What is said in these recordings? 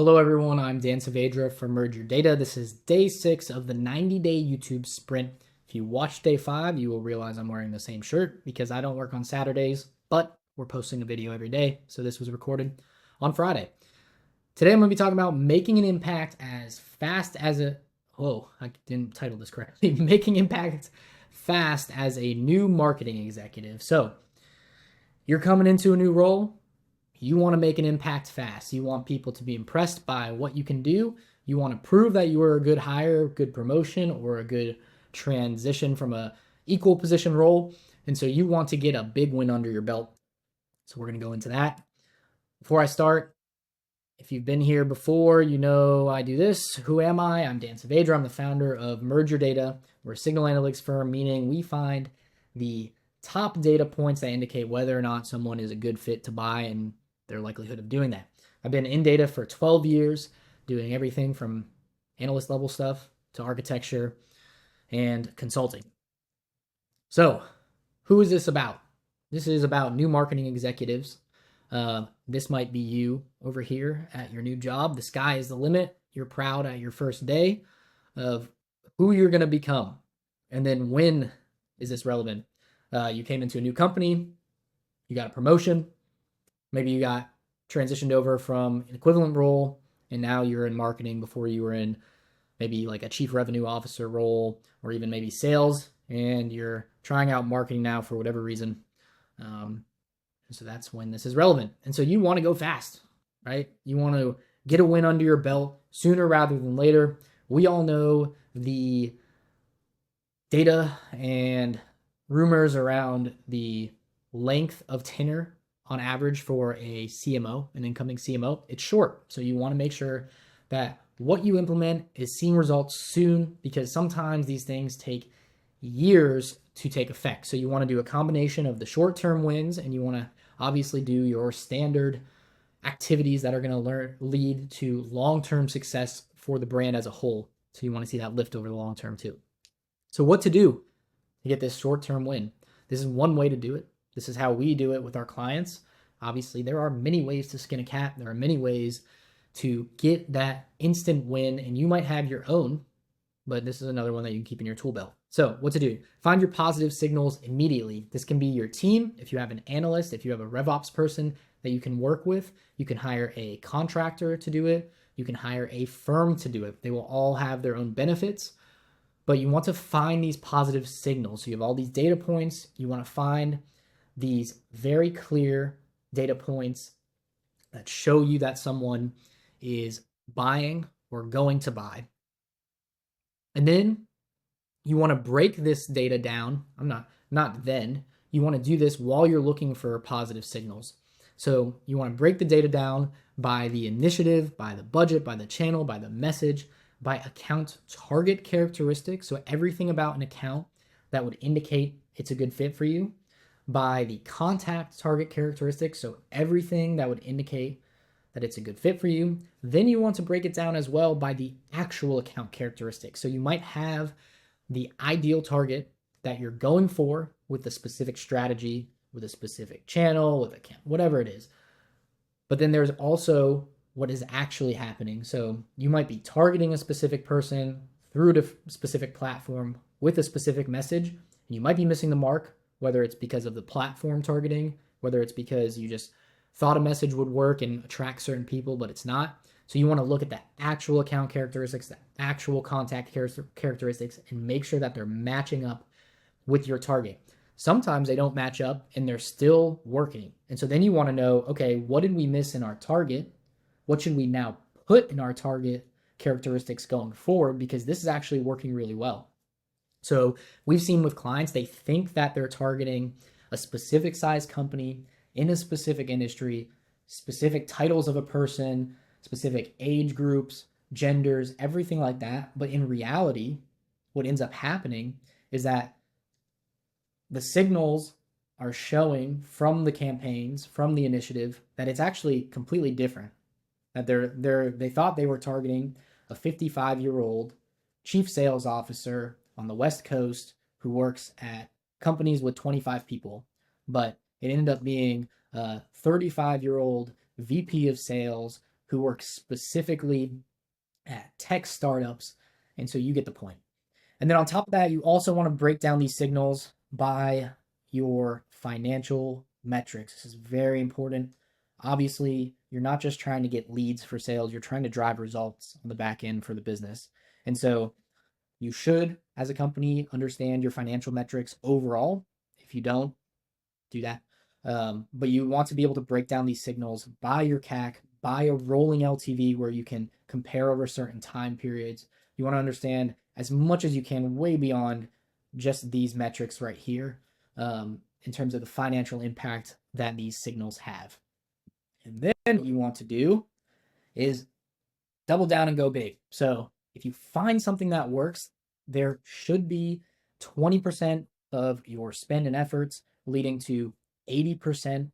Hello everyone, I'm Dan Saavedra from MergeYourData. This is day 6 of the 90-day YouTube sprint. If you watch day 5, you will realize I'm wearing the same shirt because I don't work on Saturdays, but we're posting a video every day, so this was recorded on Friday. Today I'm going to be talking about making an impact as fast as a... Whoa, I didn't title this correctly. Making impact fast as a new marketing executive. So, you're coming into a new role. You want to make an impact fast. You want people to be impressed by what you can do. You want to prove that you are a good hire, good promotion, or a good transition from a equal position role. And so you want to get a big win under your belt. So we're going to go into that. Before I start, if you've been here before, you know I do this. Who am I? I'm Dan Saavedra. I'm the founder of MergeYourData. We're a signal analytics firm, meaning we find the top data points that indicate whether or not someone is a good fit to buy and their likelihood of doing that. I've been in data for 12 years, doing everything from analyst level stuff to architecture and consulting. So, who is this about? This is about new marketing executives. This might be you over here at your new job. The sky is the limit. You're proud at your first day of who you're going to become. And then when is this relevant? You came into a new company, you got a promotion, maybe you got transitioned over from an equivalent role, and now you're in marketing before you were in maybe like a chief revenue officer role, or even maybe sales, and you're trying out marketing now for whatever reason. So that's when this is relevant. And so you want to go fast, right? You want to get a win under your belt sooner rather than later. We all know the data and rumors around the length of tenure on average for a CMO, an incoming CMO. It's short. So you want to make sure that what you implement is seeing results soon, because sometimes these things take years to take effect. So you want to do a combination of the short-term wins, and you want to obviously do your standard activities that are going to lead to long-term success for the brand as a whole. So you want to see that lift over the long term too. So what to do to get this short-term win? This is one way to do it. This is how we do it with our clients. Obviously, there are many ways to skin a cat. There are many ways to get that instant win, and you might have your own, but this is another one that you can keep in your tool belt. So what to do? Find your positive signals immediately. This can be your team. If you have an analyst, if you have a RevOps person that you can work with, you can hire a contractor to do it. You can hire a firm to do it. They will all have their own benefits, but you want to find these positive signals. So you have all these data points. You want to find these very clear data points that show you that someone is buying or going to buy. And then you want to break this data down. You want to do this while you're looking for positive signals. So you want to break the data down by the initiative, by the budget, by the channel, by the message, by account target characteristics. So everything about an account that would indicate it's a good fit for you, by the contact target characteristics. So everything that would indicate that it's a good fit for you. Then you want to break it down as well by the actual account characteristics. So you might have the ideal target that you're going for with a specific strategy, with a specific channel, with account, whatever it is. But then there's also what is actually happening. So you might be targeting a specific person through a specific platform with a specific message, and you might be missing the mark, whether it's because of the platform targeting, whether it's because you just thought a message would work and attract certain people, but it's not. So you want to look at the actual account characteristics, the actual contact characteristics, and make sure that they're matching up with your target. Sometimes they don't match up and they're still working. And so then you want to know, okay, what did we miss in our target? What should we now put in our target characteristics going forward? Because this is actually working really well. So we've seen with clients, they think that they're targeting a specific size company in a specific industry, specific titles of a person, specific age groups, genders, everything like that. But in reality, what ends up happening is that the signals are showing from the campaigns, from the initiative, that it's actually completely different. That they thought they were targeting a 55-year-old chief sales officer on the West Coast who works at companies with 25 people, but it ended up being a 35-year-old VP of sales who work specifically at tech startups. And so you get the point. And then on top of that, you also want to break down these signals by your financial metrics. This is very important. Obviously, you're not just trying to get leads for sales, you're trying to drive results on the back end for the business. And so you should, as a company, understand your financial metrics overall. If you don't, do that. But you want to be able to break down these signals by your CAC, by a rolling LTV where you can compare over certain time periods. You want to understand as much as you can, way beyond just these metrics right here, in terms of the financial impact that these signals have. And then what you want to do is double down and go big. So if you find something that works, there should be 20% of your spend and efforts leading to 80%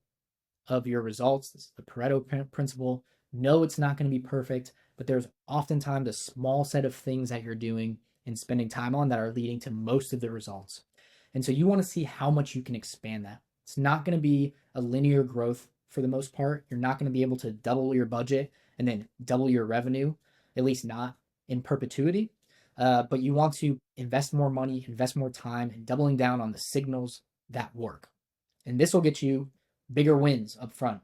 of your results. This is the Pareto principle. No, it's not going to be perfect, but there's oftentimes a small set of things that you're doing and spending time on that are leading to most of the results. And so you want to see how much you can expand that. It's not going to be a linear growth for the most part. You're not going to be able to double your budget and then double your revenue, at least not in perpetuity. But you want to invest more money, invest more time, and doubling down on the signals that work. And this will get you bigger wins up front.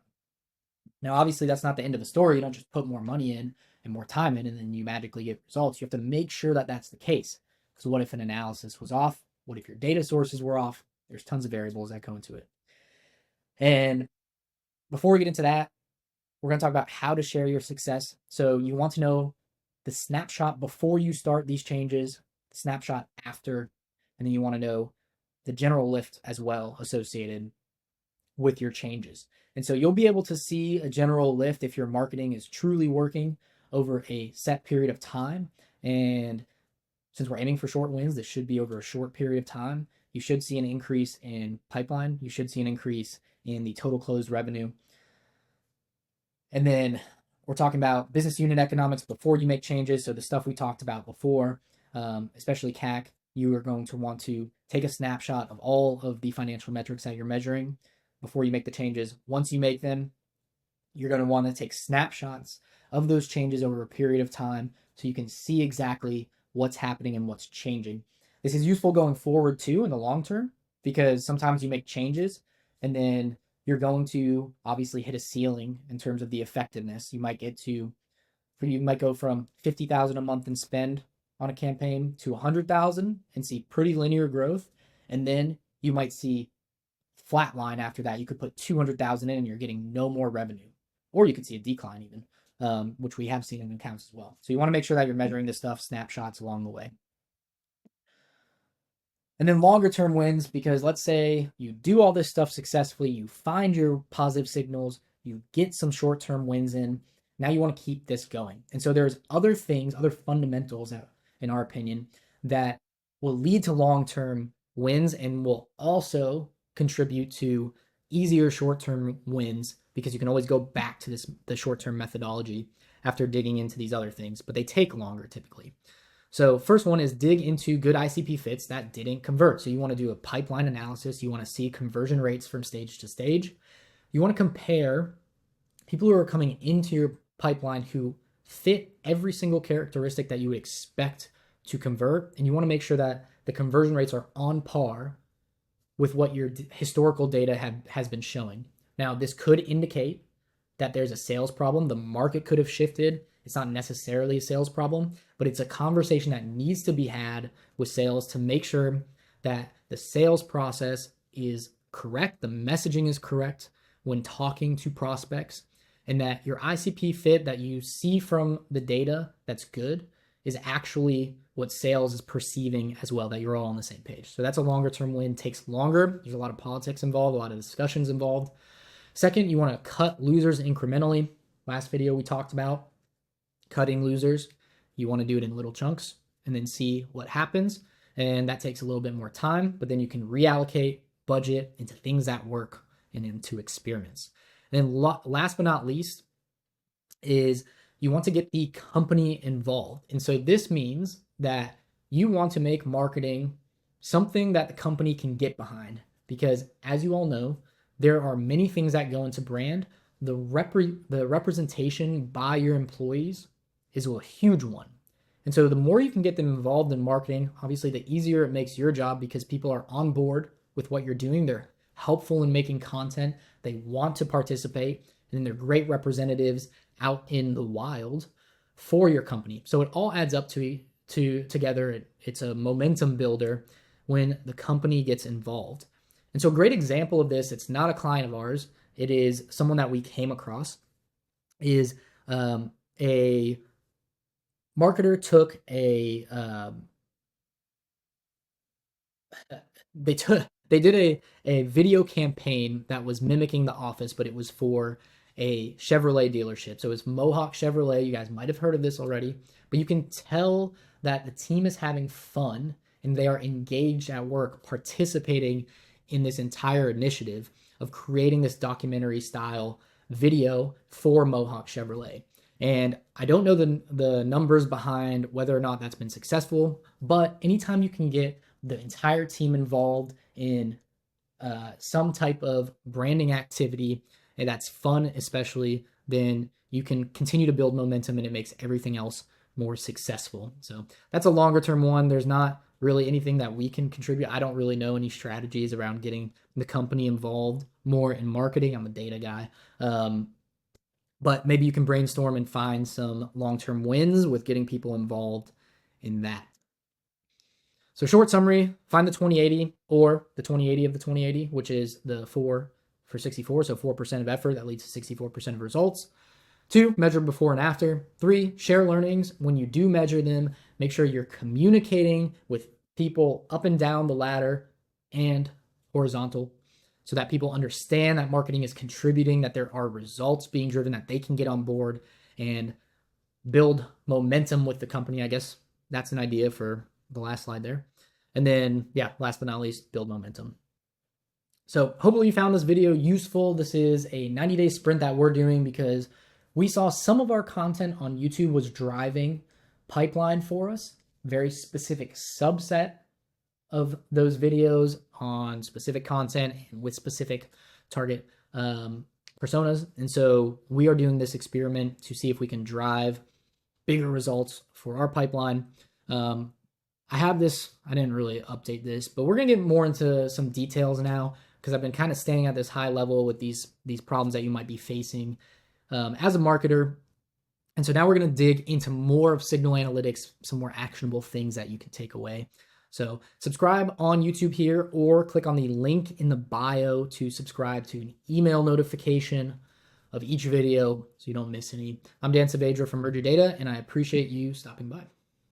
Now, obviously, that's not the end of the story. You don't just put more money in and more time in, and then you magically get results. You have to make sure that that's the case. Because what if an analysis was off? What if your data sources were off? There's tons of variables that go into it. And before we get into that, we're going to talk about how to share your success. So you want to know the snapshot before you start these changes, the snapshot after, and then you want to know the general lift as well associated with your changes. And so you'll be able to see a general lift if your marketing is truly working over a set period of time. And since we're aiming for short wins, this should be over a short period of time. You should see an increase in pipeline. You should see an increase in the total closed revenue. And then we're talking about business unit economics before you make changes. So the stuff we talked about before, especially CAC, you are going to want to take a snapshot of all of the financial metrics that you're measuring before you make the changes. Once you make them, you're going to want to take snapshots of those changes over a period of time so you can see exactly what's happening and what's changing. This is useful going forward too in the long term, because sometimes you make changes and then you're going to obviously hit a ceiling in terms of the effectiveness. You might go from 50,000 a month in spend on a campaign to 100,000 and see pretty linear growth. And then you might see flat line after that. You could put 200,000 in and you're getting no more revenue, or you could see a decline even, which we have seen in accounts as well. So you want to make sure that you're measuring this stuff, snapshots along the way. And then longer term wins, because let's say you do all this stuff successfully, you find your positive signals, you get some short term wins in. Now you want to keep this going. And so there's other things, other fundamentals that, in our opinion, that will lead to long term wins and will also contribute to easier short term wins, because you can always go back to the short term methodology after digging into these other things, but they take longer typically. So first one is dig into good ICP fits that didn't convert. So you want to do a pipeline analysis. You want to see conversion rates from stage to stage. You want to compare people who are coming into your pipeline who fit every single characteristic that you would expect to convert. And you want to make sure that the conversion rates are on par with what your historical data has been showing. Now, this could indicate that there's a sales problem. The market could have shifted. It's not necessarily a sales problem, but it's a conversation that needs to be had with sales to make sure that the sales process is correct, the messaging is correct when talking to prospects, and that your ICP fit that you see from the data that's good is actually what sales is perceiving as well, that you're all on the same page. So that's a longer term win, takes longer. There's a lot of politics involved, a lot of discussions involved. Second, you want to cut losers incrementally. Last video we talked about cutting losers. You want to do it in little chunks and then see what happens. And that takes a little bit more time, but then you can reallocate budget into things that work and into experiments. And then last but not least is you want to get the company involved. And so this means that you want to make marketing something that the company can get behind, because as you all know, there are many things that go into brand. the representation by your employees is a huge one. And so the more you can get them involved in marketing, obviously the easier it makes your job because people are on board with what you're doing. They're helpful in making content. They want to participate, and they're great representatives out in the wild for your company. So it all adds up to together. It's a momentum builder when the company gets involved. And so a great example of this, it's not a client of ours, it is someone that we came across, is a marketer took they did a video campaign that was mimicking The Office, but it was for a Chevrolet dealership. So it's Mohawk Chevrolet. You guys might have heard of this already, but you can tell that the team is having fun and they are engaged at work, participating in this entire initiative of creating this documentary style video for Mohawk Chevrolet. And I don't know the numbers behind whether or not that's been successful, but anytime you can get the entire team involved in some type of branding activity, and that's fun especially, then you can continue to build momentum and it makes everything else more successful. So that's a longer term one. There's not really anything that we can contribute. I don't really know any strategies around getting the company involved more in marketing. I'm a data guy. But maybe you can brainstorm and find some long-term wins with getting people involved in that. So short summary, find the 2080 or the 2080 of the 2080, which is the 4 for 64. So 4% of effort that leads to 64% of results. 2, measure before and after. 3, share learnings. When you do measure them, make sure you're communicating with people up and down the ladder and horizontal so that people understand that marketing is contributing, that there are results being driven, that they can get on board and build momentum with the company. I guess that's an idea for the last slide there. And then, yeah, last but not least, build momentum. So hopefully you found this video useful. This is a 90-day sprint that we're doing because we saw some of our content on YouTube was driving pipeline for us, very specific subset of those videos on specific content with specific target personas. And so we are doing this experiment to see if we can drive bigger results for our pipeline. I have this, I didn't really update this, but we're gonna get more into some details now because I've been kind of staying at this high level with these problems that you might be facing as a marketer. And so now we're gonna dig into more of signal analytics, some more actionable things that you can take away. So subscribe on YouTube here or click on the link in the bio to subscribe to an email notification of each video so you don't miss any. I'm Dan Saavedra from MergeYourData, and I appreciate you stopping by.